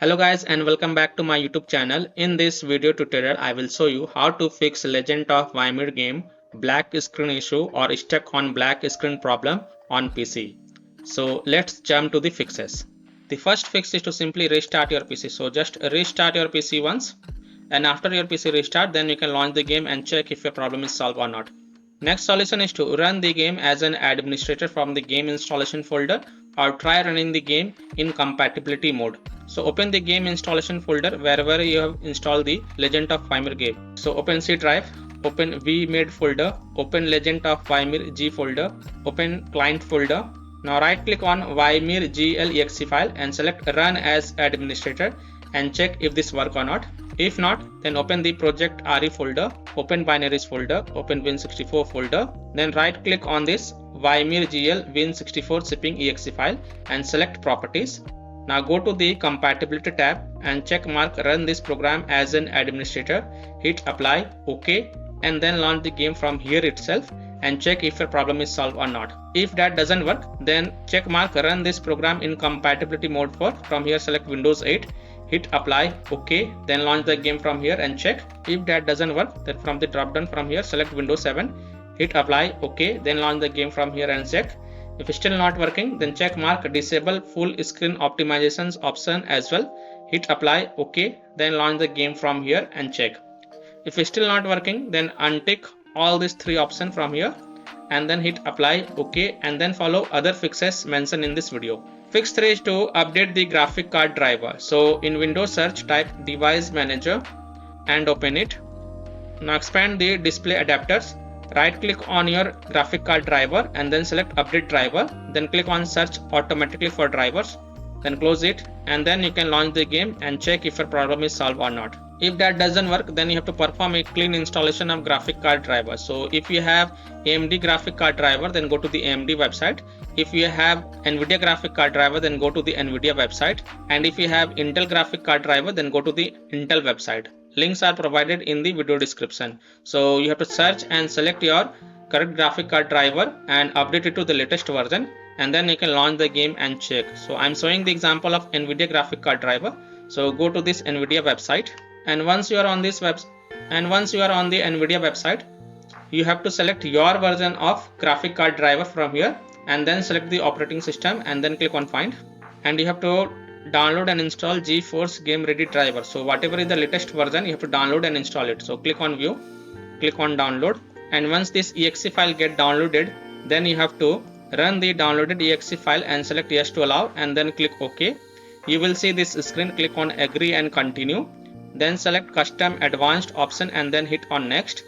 Hello guys and welcome back to my YouTube channel. In this video tutorial I will show you how to fix Legend of YMIR game black screen issue or stuck on black screen problem on PC. So let's jump to the fixes. The first fix is to simply restart your PC. So just restart your PC once, and after your PC restart then you can launch the game and check if your problem is solved or not. Next solution is to run the game as an administrator from the game installation folder or try running the game in compatibility mode. So open the game installation folder wherever you have installed the Legend of YMIR game. So open C drive, open VMade folder, open Legend of YMIR G folder, open client folder. Now right click on YMIR GL.exe file and select run as administrator and check if this work or not. If not, then open the project RE folder, open binaries folder, open Win64 folder, then right click on this YMIR GL Win64 shipping exe file and select properties. Now go to the compatibility tab and check mark run this program as an administrator, hit apply, OK, and then launch the game from here itself and check if your problem is solved or not. If that doesn't work, then check mark run this program in compatibility mode for, from here select Windows 8, hit apply, OK, then launch the game from here and check. If that doesn't work, then from the drop down from here select Windows 7, hit apply, OK, then launch the game from here and check. If it's still not working, then check mark disable full screen optimizations option as well, hit apply, OK, then launch the game from here and check. If it's still not working, then untick all these three options from here and then hit apply, OK, and then follow other fixes mentioned in this video. Fix 3 is to update the graphic card driver. So in Windows search type device manager and open it. Now expand the display adapters. Right click on your graphic card driver and then select update driver, then click on search automatically for drivers, then close it, and then you can launch the game and check if your problem is solved or not. If that doesn't work, then you have to perform a clean installation of graphic card driver. So if you have AMD graphic card driver, then go to the AMD website. If you have NVIDIA graphic card driver, then go to the NVIDIA website, and if you have Intel graphic card driver, then go to the Intel website. Links are provided in the video description. So you have to search and select your correct graphic card driver and update it to the latest version, and then you can launch the game and check. So I'm showing the example of NVIDIA graphic card driver. So go to this NVIDIA website, and once you are on this the NVIDIA website, you have to select your version of graphic card driver from here and then select the operating system and then click on find, and you have to download and install GeForce Game Ready driver. So whatever is the latest version, you have to download and install it. So click on view, click on download, and once this exe file get downloaded, then you have to run the downloaded exe file and select yes to allow and then click OK. You will see this screen. Click on agree and continue, then select custom advanced option and then hit on next,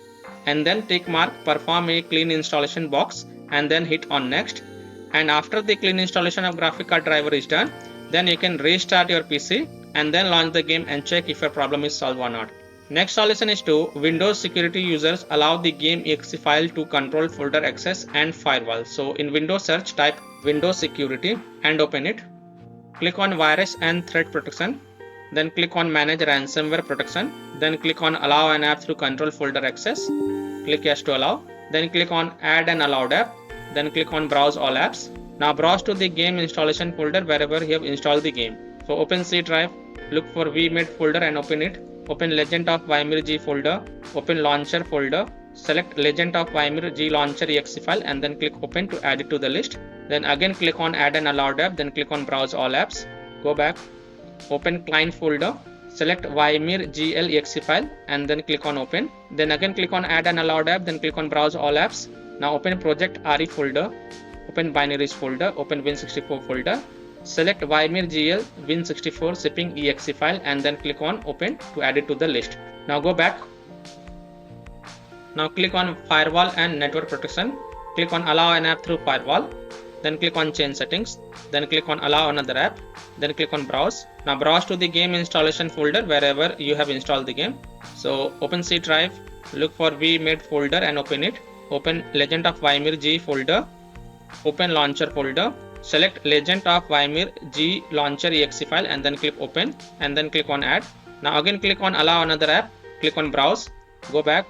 and then tick mark perform a clean installation box and then hit on next. And after the clean installation of graphic card driver is done, then you can restart your PC and then launch the game and check if your problem is solved or not. Next solution is to Windows security users allow the game exe file to control folder access and firewall. So in Windows search type Windows security and open it. Click on virus and threat protection, then click on manage ransomware protection, then click on allow an app through control folder access, click yes to allow, then click on add an allowed app, then click on browse all apps. Now browse to the game installation folder wherever you have installed the game. So open C drive, look for VMade folder and open it. Open Legend of YMIR G folder, open launcher folder, select Legend of YMIR G launcher exe file and then click open to add it to the list. Then again click on add an allowed app, then click on browse all apps. Go back, open client folder, select YMIR GL exe file and then click on open. Then again click on add an allowed app, then click on browse all apps. Now open project RE folder, open binaries folder, open Win64 folder, select YMIR GL Win64 shipping exe file and then click on open to add it to the list. Now go back. Now click on firewall and network protection, click on allow an app through firewall, then click on change settings, then click on allow another app, then click on browse. Now browse to the game installation folder wherever you have installed the game. So open C drive, look for VMade folder and open it. Open Legend of YMIR G folder, open launcher folder, select Legend of YMIR G launcher exe file and then click open and then click on add. Now again click on allow another app, click on browse, go back,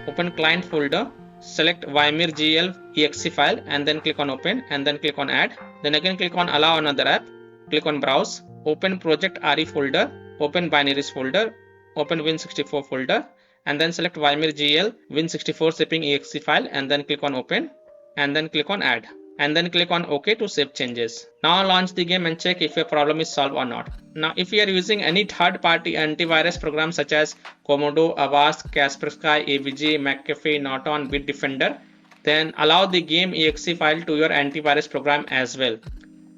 open client folder, select YMIR GL exe file and then click on open and then click on add. Then again click on allow another app, click on browse, open project RE folder, open binaries folder, open Win64 folder, and then select YMIR GL Win64 zipping exe file, and then click on open, and then click on add, and then click on OK to save changes. Now launch the game and check if your problem is solved or not. Now if you are using any third-party antivirus program such as Komodo, Avast, Kaspersky, AVG, McAfee, Norton, Bitdefender, then allow the game exe file to your antivirus program as well.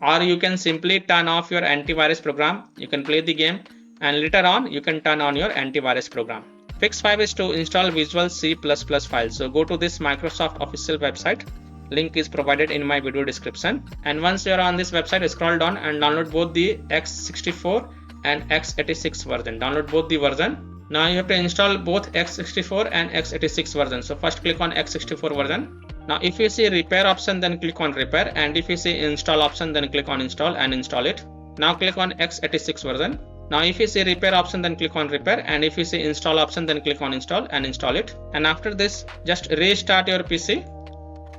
Or you can simply turn off your antivirus program, you can play the game, and later on you can turn on your antivirus program. Fix 5 is to install Visual C++ file. So go to this Microsoft official website. Link is provided in my video description. And once you are on this website, scroll down and download both the x64 and x86 version. Download both the version. Now you have to install both x64 and x86 version. So first click on x64 version. Now if you see repair option, then click on repair, and if you see install option, then click on install and install it. Now click on x86 version. Now if you see repair option, then click on repair, and if you see install option, then click on install and install it. And after this, just restart your PC,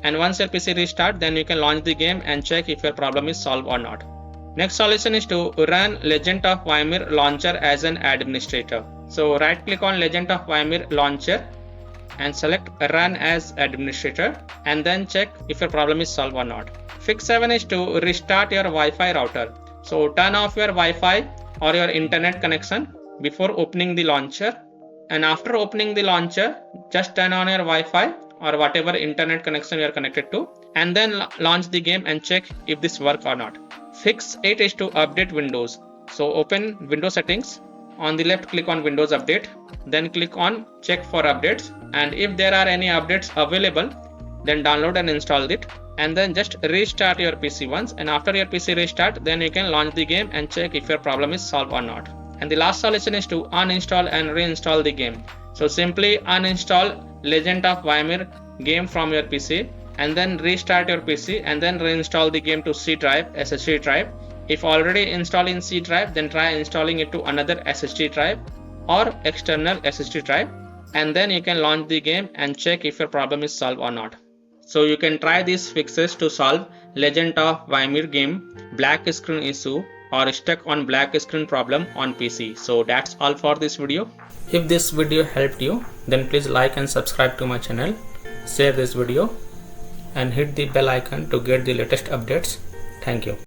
and once your PC restart, then you can launch the game and check if your problem is solved or not. Next solution is to run Legend of YMIR launcher as an administrator. So right click on Legend of YMIR launcher and select run as administrator, and then check if your problem is solved or not. Fix 7 is to restart your Wi-Fi router. So turn off your Wi-Fi or your internet connection before opening the launcher, and after opening the launcher, just turn on your Wi-Fi or whatever internet connection you are connected to, and then launch the game and check if this works or not. Fix 8 is to update Windows. So open Windows settings. On the left, click on Windows Update, then click on check for updates, and if there are any updates available, then download and install it, and then just restart your PC once, and after your PC restart, then you can launch the game and check if your problem is solved or not. And the last solution is to uninstall and reinstall the game. So simply uninstall Legend of YMIR game from your PC, and then restart your PC, and then reinstall the game to C drive, SSD drive. If already installed in C drive, then try installing it to another SSD drive or external SSD drive, and then you can launch the game and check if your problem is solved or not. So you can try these fixes to solve Legend of YMIR game black screen issue or stuck on black screen problem on PC. So that's all for this video. If this video helped you, then please like and subscribe to my channel, share this video, and hit the bell icon to get the latest updates. Thank you.